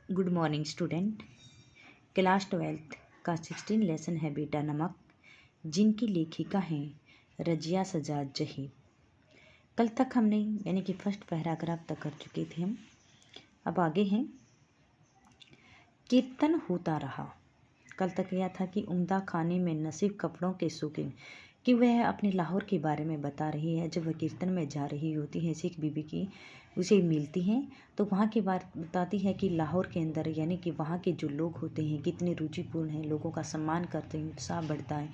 Good morning student. Class 12th का 16 lesson है बेटा नमक, जिनकी लेखिका हैं रजिया सजाद जहीर। कल तक हमने यानी कि फर्स्ट पैराग्राफ तक कर चुके थे हम। अब आगे हैं कीर्तन होता रहा। कल तक यह था कि उम्दा खाने में नसीब कपड़ों के शौकीन, कि वह अपने लाहौर के बारे में बता रही है। जब वह कीर्तन में जा रही होती है, सिख बीबी की उसे मिलती हैं तो वहाँ की बात बताती है कि लाहौर के अंदर यानी कि वहाँ के जो लोग होते हैं कितने रुचिपूर्ण हैं, लोगों का सम्मान करते हैं, उत्साह बढ़ता है,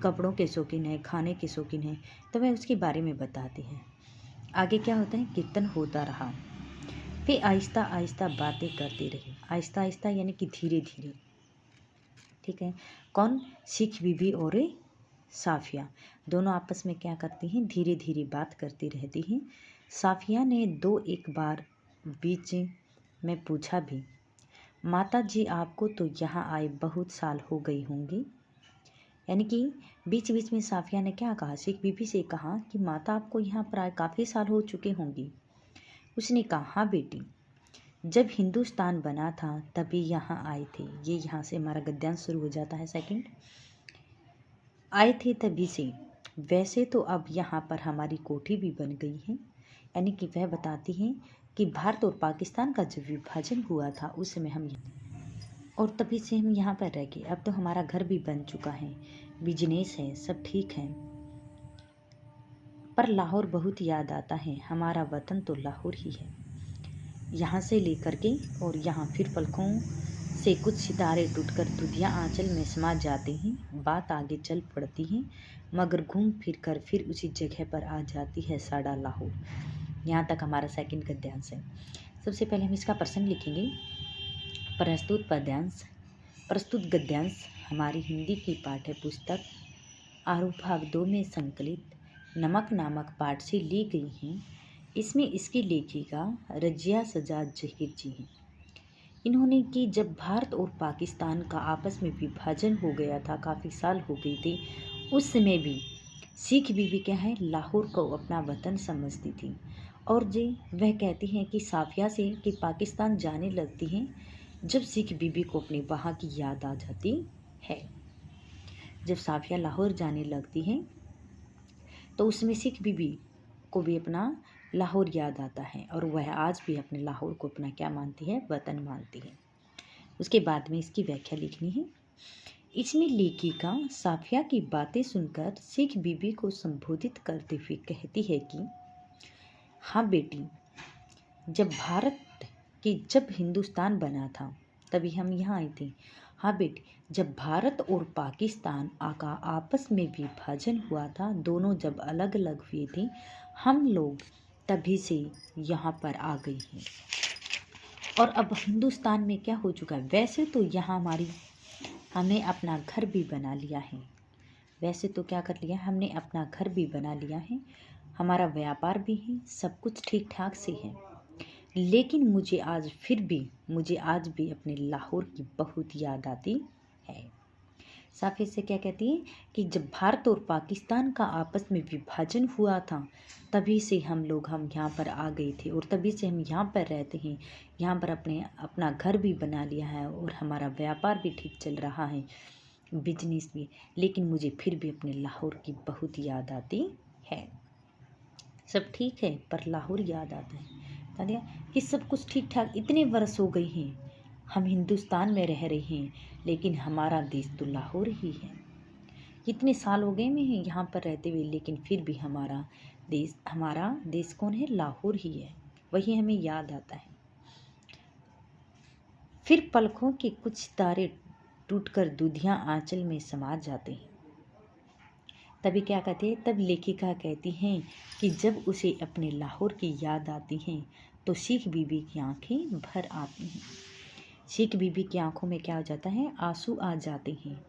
कपड़ों के शौकीन है, खाने के शौकीन है। तो वह उसके बारे में बताती है। आगे क्या होता है, कीर्तन होता रहा, फिर आहिस्ता आहिस्ता बातें करती रही। आहिस्ता आहिस्ता यानी कि धीरे धीरे, ठीक है। कौन? सिख बीबी और साफिया दोनों आपस में क्या करती हैं, धीरे धीरे बात करती रहती हैं। साफिया ने दो एक बार बीच में पूछा भी, माता जी आपको तो यहाँ आए बहुत साल हो गई होंगी। यानी कि बीच बीच में साफिया ने क्या कहा, सिख बीबी से कहा कि माता आपको यहाँ पर आए काफ़ी साल हो चुके होंगी। उसने कहा, हाँ बेटी, जब हिंदुस्तान बना था तभी यहाँ आए थे। ये यहाँ से हमारा गद्यांश शुरू हो जाता है। सेकंड, आए थे तभी से, वैसे तो अब यहाँ पर हमारी कोठी भी बन गई है। यानी कि वह बताती हैं कि भारत और पाकिस्तान का जब विभाजन हुआ था उस समय हम और तभी से हम यहाँ पर रह गए। अब तो हमारा घर भी बन चुका है, बिजनेस है, सब ठीक है, पर लाहौर बहुत याद आता है। हमारा वतन तो लाहौर ही है। यहाँ से लेकर के और यहाँ फिर पलकों से कुछ सितारे टूटकर दुधिया आंचल में समा जाते हैं। बात आगे चल पड़ती है, मगर घूम फिर कर फिर उसी जगह पर आ जाती है साड़ा लाहौर। यहाँ तक हमारा सेकंड गद्यांश है। सबसे पहले हम इसका प्रश्न लिखेंगे। प्रस्तुत पद्यांश, प्रस्तुत गद्यांश हमारी हिंदी की पाठ्य पुस्तक आरूप भाग 2 में संकलित नमक नामक पाठ से ली गई हैं। इसमें इसकी लेखिका रजिया सजाद जहीर जी हैं। इन्होंने कि जब भारत और पाकिस्तान का आपस में विभाजन हो गया था, काफ़ी साल हो गए थे, उस समय भी सिख बीबी क्या है, लाहौर को अपना वतन समझती थी। और जी वह कहती हैं कि साफिया से कि पाकिस्तान जाने लगती हैं जब सिख बीबी को अपने वहाँ की याद आ जाती है। जब साफिया लाहौर जाने लगती हैं तो उसमें सिख बीबी को भी अपना लाहौर याद आता है और वह आज भी अपने लाहौर को अपना क्या मानती है, वतन मानती है। उसके बाद में इसकी व्याख्या लिखनी है। इसमें लेखिका साफिया की बातें सुनकर सिख बीबी को संबोधित करते हुए कहती है कि हाँ बेटी, जब हिंदुस्तान बना था तभी हम यहाँ आए थे। हाँ बेटी, जब भारत और पाकिस्तान का आपस में विभाजन हुआ था, दोनों जब अलग अलग हुए थे, हम लोग तभी से यहाँ पर आ गए हैं। और अब हिंदुस्तान में क्या हो चुका है, वैसे तो यहाँ हमने अपना घर भी बना लिया है। वैसे तो क्या कर लिया, हमने अपना घर भी बना लिया है, हमारा व्यापार भी है, सब कुछ ठीक ठाक से है। लेकिन मुझे आज भी अपने लाहौर की बहुत याद आती है। साफी से क्या कहती है कि जब भारत और पाकिस्तान का आपस में विभाजन हुआ था तभी से हम यहाँ पर आ गए थे और तभी से हम यहाँ पर रहते हैं। यहाँ पर अपना घर भी बना लिया है और हमारा व्यापार भी ठीक चल रहा है, बिजनेस भी। लेकिन मुझे फिर भी अपने लाहौर की बहुत याद आती है। सब ठीक है पर लाहौर याद आता है। बता दिया कि सब कुछ ठीक ठाक, इतने वर्ष हो गए हैं हम हिंदुस्तान में रह रहे हैं, लेकिन हमारा देश तो लाहौर ही है। कितने साल हो गए में यहाँ पर रहते हुए, लेकिन फिर भी हमारा देश कौन है, लाहौर ही है, वही हमें याद आता है। फिर पलकों के कुछ तारे टूटकर दुधिया आंचल में समा जाते हैं। तभी क्या कहते हैं, तब लेखिका कहती हैं कि जब उसे अपने लाहौर की याद आती है तो सिख बीबी की आंखें भर आती हैं। सिख बीबी की आंखों में क्या हो जाता है, आंसू आ जाते हैं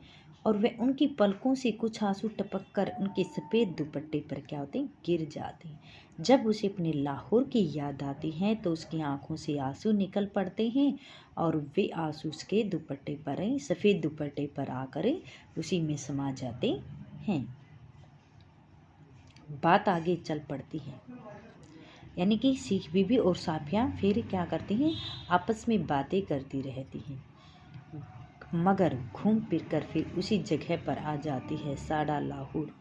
और वे उनकी पलकों से कुछ आंसू टपक कर उनके सफ़ेद दुपट्टे पर क्या होते हैं, गिर जाते हैं। जब उसे अपने लाहौर की याद आती है तो उसकी आंखों से आंसू निकल पड़ते हैं और वे आंसू उसके दुपट्टे पर, सफ़ेद दुपट्टे पर आकर उसी में समा जाते हैं। बात आगे चल पड़ती है। यानी कि सिख बीबी और साफिया फिर क्या करती हैं, आपस में बातें करती रहती हैं, मगर घूम फिर कर फिर उसी जगह पर आ जाती है साड़ा लाहौर।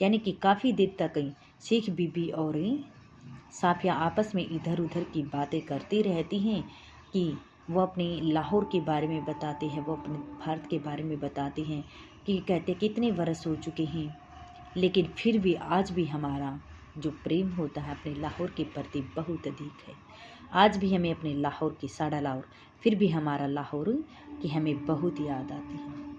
यानी कि काफ़ी देर तक सिख बीबी और साफिया आपस में इधर उधर की बातें करती रहती हैं कि वो अपने लाहौर के बारे में बताते हैं, वो अपने भारत के बारे में बताते हैं कि कहते कितने वर्ष हो चुके हैं, लेकिन फिर भी आज भी हमारा जो प्रेम होता है अपने लाहौर के प्रति बहुत अधिक है। आज भी हमें अपने लाहौर की, साड़ा लाहौर, फिर भी हमारा लाहौर की हमें बहुत याद आती है।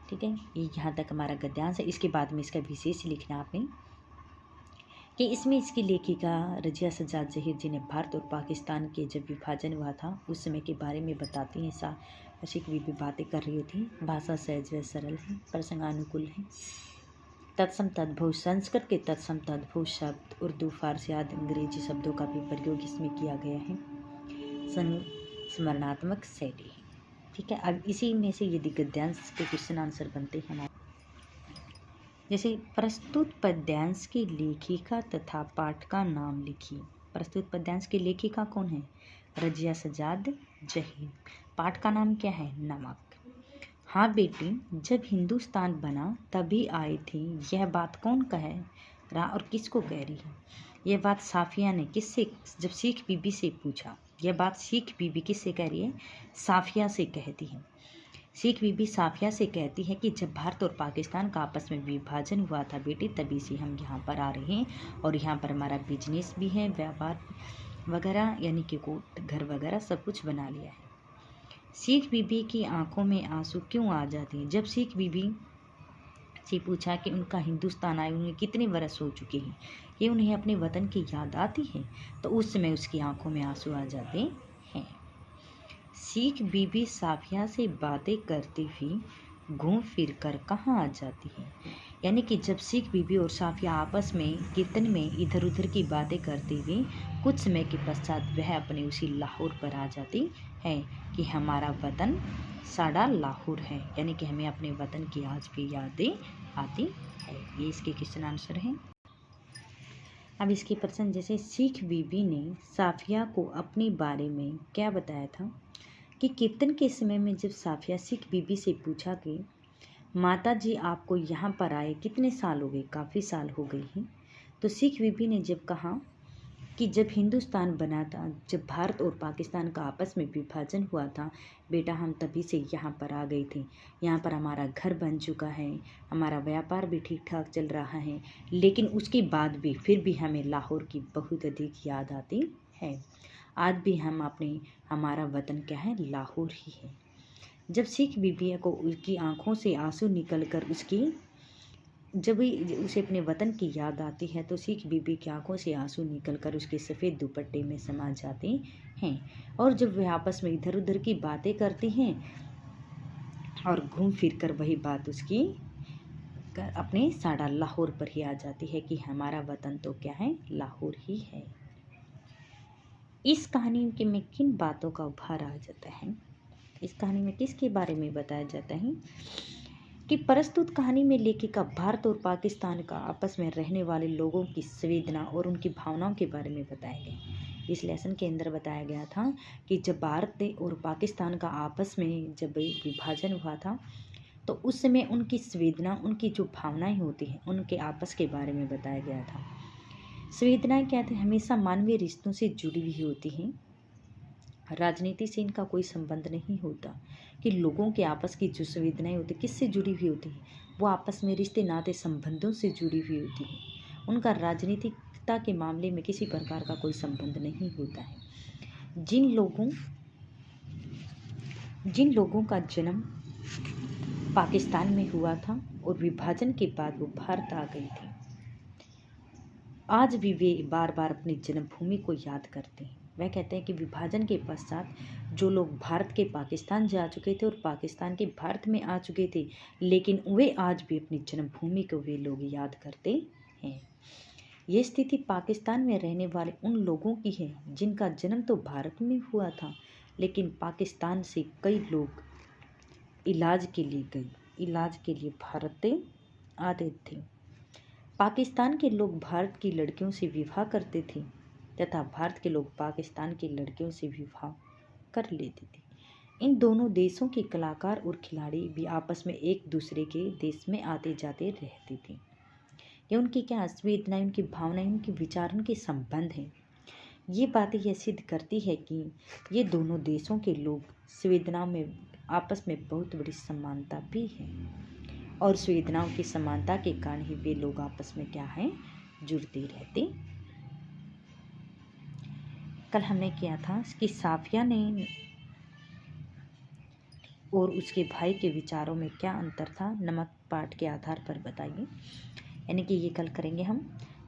ठीक है, ये यहाँ तक हमारा गद्यांश है। इसके बाद में इसका विशेष लिखना आपने कि इसमें इसकी लेखिका रजिया सज्जाद जहीर जी ने भारत और पाकिस्तान के जब विभाजन हुआ था उस समय के बारे में बताती हैं। सिख बीबी बातें कर रही होती हैं। भाषा सहज व सरल है, प्रसंगानुकूल है। तत्सम तद्भव संस्कृत के तत्सम तद्भव शब्द उर्दू, फारसी आदि अंग्रेजी शब्दों का भी प्रयोग इसमें किया गया है। संस्मरणात्मक शैली है। ठीक है, अब इसी में से यदि गद्यांश के क्वेश्चन आंसर बनते हैं हमारे, जैसे प्रस्तुत पद्यांश की लेखिका तथा पाठ का नाम लिखिए। प्रस्तुत पद्यांश की लेखिका कौन है? रजिया सज्जाद जहीर। पाठ का नाम क्या है? नमक। हाँ बेटी, जब हिंदुस्तान बना तभी आई थी, यह बात कौन कह रहा और किसको कह रही है? यह बात साफिया ने किससे, जब सिख बीबी से पूछा, यह बात सिख बीबी किससे कह रही है? साफिया से कहती है। सिख बीबी साफिया से कहती है कि जब भारत और पाकिस्तान का आपस में विभाजन हुआ था बेटी, तभी से हम यहाँ पर आ रहे हैं और यहाँ पर हमारा बिजनेस भी है, व्यापार वगैरह, यानी कि कोट घर वगैरह सब कुछ बना लिया है। सिख बीबी की आंखों में आंसू क्यों आ जाते हैं? जब सिख बीबी से पूछा कि उनका हिंदुस्तान आए उन्हें कितने वर्ष हो चुके हैं, ये उन्हें अपने वतन की याद आती है, तो उस समय उसकी आंखों में आंसू आ जाते हैं। सिख बीबी साफिया से बातें करती हुई घूम फिर कर कहाँ आ जाती है? यानी कि जब सिख बीबी और साफिया आपस में कीर्तन में इधर उधर की बातें करती हुई कुछ समय के पश्चात वह अपने उसी लाहौर पर आ जाती है कि हमारा वतन साड़ा लाहौर है, यानी कि हमें अपने वतन की आज भी यादें आती है। ये इसके क्वेश्चन आंसर हैं। अब इसके प्रश्न, जैसे सिख बीबी ने साफिया को अपने बारे में क्या बताया था? कि कीर्तन के समय में जब साफिया सिख बीबी से पूछा कि माता जी आपको यहाँ पर आए कितने साल हो गए? काफ़ी साल हो गई हैं। तो सिख बीबी ने जब कहा कि जब हिंदुस्तान बना था, जब भारत और पाकिस्तान का आपस में विभाजन हुआ था बेटा, हम तभी से यहाँ पर आ गए थे। यहाँ पर हमारा घर बन चुका है, हमारा व्यापार भी ठीक ठाक चल रहा है, लेकिन उसके बाद भी फिर भी हमें लाहौर की बहुत अधिक याद आती है। आज भी हम अपने, हमारा वतन क्या है? लाहौर ही है। जब सिख बीबी को उसकी आंखों से आंसू निकलकर जब भी उसे अपने वतन की याद आती है तो सिख बीबी की आंखों से आंसू निकलकर उसके सफ़ेद दुपट्टे में समा जाते हैं और जब वे आपस में इधर उधर की बातें करती हैं और घूम फिर कर वही बात उसकी अपने साड़ा लाहौर पर ही आ जाती है कि हमारा वतन तो क्या है? लाहौर ही है। इस कहानी के में किन बातों का उभार आ जाता है? इस कहानी में किसके बारे में बताया जाता है? कि प्रस्तुत कहानी में लेखिका भारत और पाकिस्तान का आपस में रहने वाले लोगों की संवेदना और उनकी भावनाओं के बारे में बताया गया। इस लेसन के अंदर बताया गया था कि जब भारत और पाकिस्तान का आपस में जब विभाजन हुआ था तो उस समय उनकी संवेदना, उनकी जो भावनाएं होती हैं, उनके आपस के बारे में बताया गया था। संवेदनाएं क्या थी? हमेशा मानवीय रिश्तों से जुड़ी हुई होती हैं, राजनीति से इनका कोई संबंध नहीं होता। कि लोगों के आपस की जो संवेदनाएं होती किससे जुड़ी हुई होती हैं? वो आपस में रिश्ते नाते संबंधों से जुड़ी हुई होती हैं। उनका राजनीतिकता के मामले में किसी प्रकार का कोई संबंध नहीं होता है। जिन लोगों का जन्म पाकिस्तान में हुआ था और विभाजन के बाद वो भारत आ गए थे, आज भी वे बार बार अपनी जन्मभूमि को याद करते हैं। वह कहते हैं कि विभाजन के पश्चात जो लोग भारत के पाकिस्तान जा चुके थे और पाकिस्तान के भारत में आ चुके थे, लेकिन वे आज भी अपनी जन्मभूमि को वे लोग याद करते हैं। ये स्थिति पाकिस्तान में रहने वाले उन लोगों की है जिनका जन्म तो भारत में हुआ था, लेकिन पाकिस्तान से कई लोग इलाज के लिए भारत आते थे। पाकिस्तान के लोग भारत की लड़कियों से विवाह करते थे तथा भारत के लोग पाकिस्तान की लड़कियों से विवाह कर लेते थे। इन दोनों देशों के कलाकार और खिलाड़ी भी आपस में एक दूसरे के देश में आते जाते रहते थे। ये उनकी क्या संवेदनाएं, उनकी भावनाएं, उनके विचार, उनके संबंध हैं। ये बातें यह सिद्ध करती है कि ये दोनों देशों के लोग संवेदनाओं में आपस में बहुत बड़ी समानता भी है और संवेदनाओं की समानता के कारण ही वे लोग आपस में क्या हैं, जुड़ते रहते। कल हमने किया था कि साफिया ने और उसके भाई के विचारों में क्या अंतर था, नमक पाठ के आधार पर बताइए। यानी कि ये कल करेंगे हम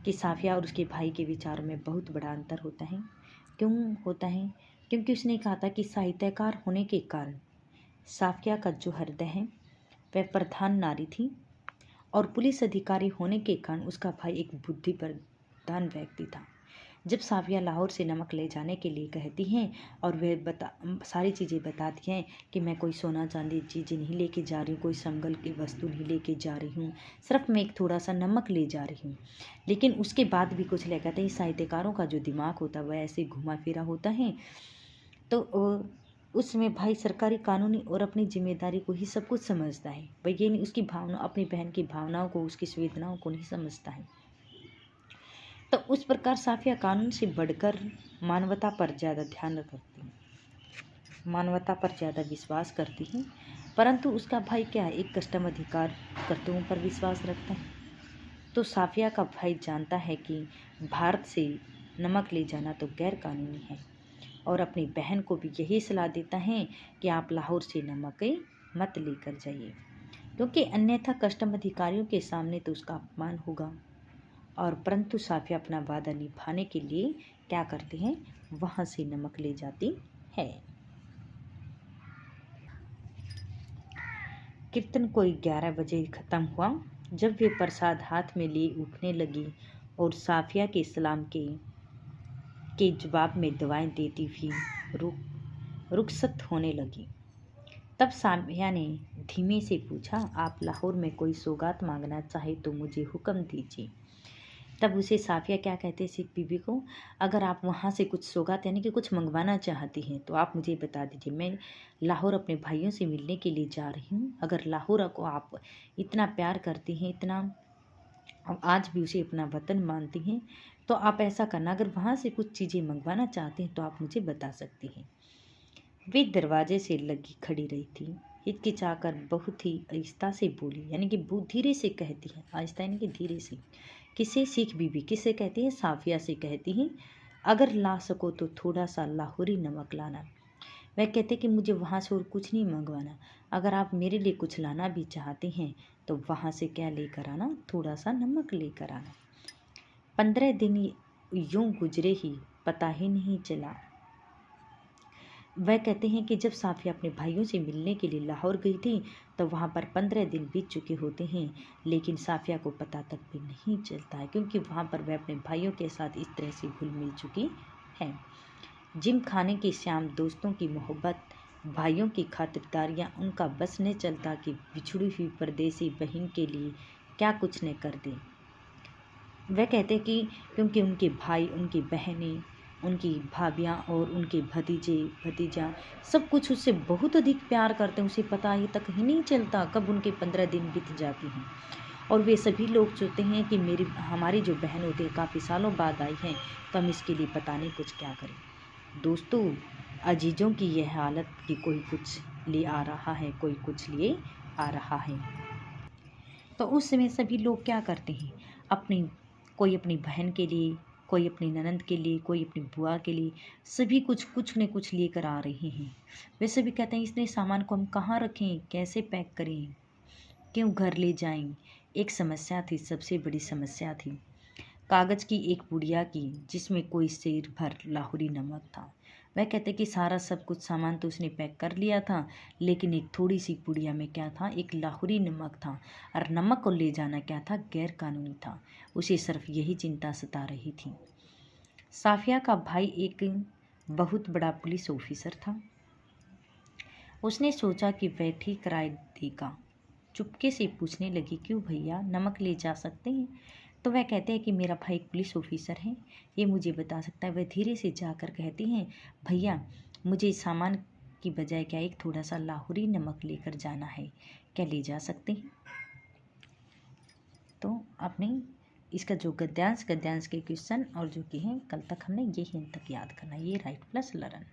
कि साफिया और उसके भाई के विचारों में बहुत बड़ा अंतर होता है। क्यों होता है? क्योंकि उसने कहा था कि साहित्यकार होने के कारण साफिया का जो हृदय है वह प्रधान नारी थी और पुलिस अधिकारी होने के कारण उसका भाई एक बुद्धि प्रधान व्यक्ति था। जब साफिया लाहौर से नमक ले जाने के लिए कहती हैं और वह सारी चीज़ें बताती हैं कि मैं कोई सोना चांदी चीज़ें नहीं लेके जा रही हूँ, कोई संगल की वस्तु नहीं लेके जा रही हूँ, सिर्फ मैं एक थोड़ा सा नमक ले जा रही हूँ, लेकिन उसके बाद भी कुछ लेकर कहते हैं साहित्यकारों का जो दिमाग होता है वह ऐसे घुमा फिरा होता है। तो उसमें भाई सरकारी कानूनी और अपनी जिम्मेदारी को ही सब कुछ समझता है। वह ये नहीं, उसकी भावना, अपनी बहन की भावनाओं को, उसकी संवेदनाओं को नहीं समझता है। तो उस प्रकार साफिया कानून से बढ़कर मानवता पर ज़्यादा ध्यान रखती है, मानवता पर ज़्यादा विश्वास करती है। परंतु उसका भाई क्या है, एक कस्टम अधिकार कर्तव्यों पर विश्वास रखता है। तो साफिया का भाई जानता है कि भारत से नमक ले जाना तो गैर कानूनी है और अपनी बहन को भी यही सलाह देता है कि आप लाहौर से नमक मत लेकर जाइए, क्योंकि अन्यथा कस्टम अधिकारियों के सामने तो उसका अपमान होगा। और परंतु साफिया अपना वादा निभाने के लिए क्या करते हैं, वहां से नमक ले जाती है। कीर्तन कोई 11 बजे खत्म हुआ। जब वे प्रसाद हाथ में लिए उठने लगी और साफिया के सलाम के जवाब में दवाएं देती हुई रुखसत होने लगी, तब साफिया ने धीमे से पूछा, आप लाहौर में कोई सौगात मांगना चाहे तो मुझे हुक्म दीजिए। तब उसे साफिया क्या कहते सिख बीबी को, अगर आप वहाँ से कुछ सौगात यानी कि कुछ मंगवाना चाहती हैं तो आप मुझे बता दीजिए। मैं लाहौर अपने भाइयों से मिलने के लिए जा रही हूँ। अगर लाहौर को आप इतना प्यार करती हैं, इतना आज भी उसे अपना वतन मानती हैं, तो आप ऐसा करना, अगर वहाँ से कुछ चीज़ें मंगवाना चाहते हैं तो आप मुझे बता सकती हैं। वे दरवाजे से लगी खड़ी रही थी, हिचकिचाकर बहुत ही आहिस्ता से बोली, यानी कि धीरे से कहती है, आहिस्ता यानी कि धीरे से। किसे? सिख बीबी। किससे कहती है? साफिया से कहती है, अगर ला सको तो थोड़ा सा लाहौरी नमक लाना। वह कहते कि मुझे वहाँ से और कुछ नहीं मंगवाना, अगर आप मेरे लिए कुछ लाना भी चाहते हैं तो वहाँ से क्या लेकर आना, थोड़ा सा नमक लेकर आना। 15 दिन यूं गुजरे ही पता ही नहीं चला। वह कहते हैं कि जब साफिया अपने भाइयों से मिलने के लिए लाहौर गई थी तो वहाँ पर 15 दिन बीत चुके होते हैं, लेकिन साफिया को पता तक भी नहीं चलता है, क्योंकि वहाँ पर वह अपने भाइयों के साथ इस तरह से घुल मिल चुकी है। जिम खाने की शाम, दोस्तों की मोहब्बत, भाइयों की खातिरदारियाँ, उनका बस न चलता कि बिछड़ी हुई परदेसी बहन के लिए क्या कुछ न कर दे। वह कहते कि क्योंकि उनके भाई, उनकी बहनें, उनकी भाभियाँ और उनके भतीजा सब कुछ उससे बहुत अधिक प्यार करते हैं। उसे पता ही तक ही नहीं चलता कब उनके 15 दिन बीत जाती हैं। और वे सभी लोग सोचते हैं कि हमारी जो बहन होती है काफ़ी सालों बाद आई है, तो हम इसके लिए पता नहीं कुछ क्या करें। दोस्तों, अजीज़ों की यह हालत कि कोई कुछ ले आ रहा है, कोई कुछ लिए आ रहा है। तो उस समय सभी लोग क्या करते हैं, कोई अपनी बहन के लिए, कोई अपनी ननंद के लिए, कोई अपनी बुआ के लिए, सभी कुछ न कुछ लेकर आ रहे हैं। वे सभी कहते हैं इतने सामान को हम कहाँ रखें, कैसे पैक करें, क्यों घर ले जाएं। एक समस्या थी, सबसे बड़ी समस्या थी कागज़ की एक पुड़िया की, जिसमें कोई सेर भर लाहौरी नमक था। वह कहते कि सारा सब कुछ सामान तो उसने पैक कर लिया था, लेकिन एक थोड़ी सी पुड़िया में क्या था, एक लाहौरी नमक था, और नमक को ले जाना क्या था, गैर कानूनी था। उसे सिर्फ यही चिंता सता रही थी। साफिया का भाई एक बहुत बड़ा पुलिस ऑफिसर था। उसने सोचा कि वह ठीक राय देगा। चुपके से पूछने लगी, क्यों भैया, नमक ले जा सकते हैं? तो वह कहते हैं कि मेरा भाई एक पुलिस ऑफिसर है, ये मुझे बता सकता है। वह धीरे से जाकर कहती हैं, भैया मुझे इस सामान की बजाय क्या एक थोड़ा सा लाहौरी नमक लेकर जाना है, क्या ले जा सकते हैं? तो आपने इसका जो गद्यांश के क्वेश्चन और जो कि हैं कल तक हमने ये हिंट तक याद करना है, ये राइट प्लस लर्न।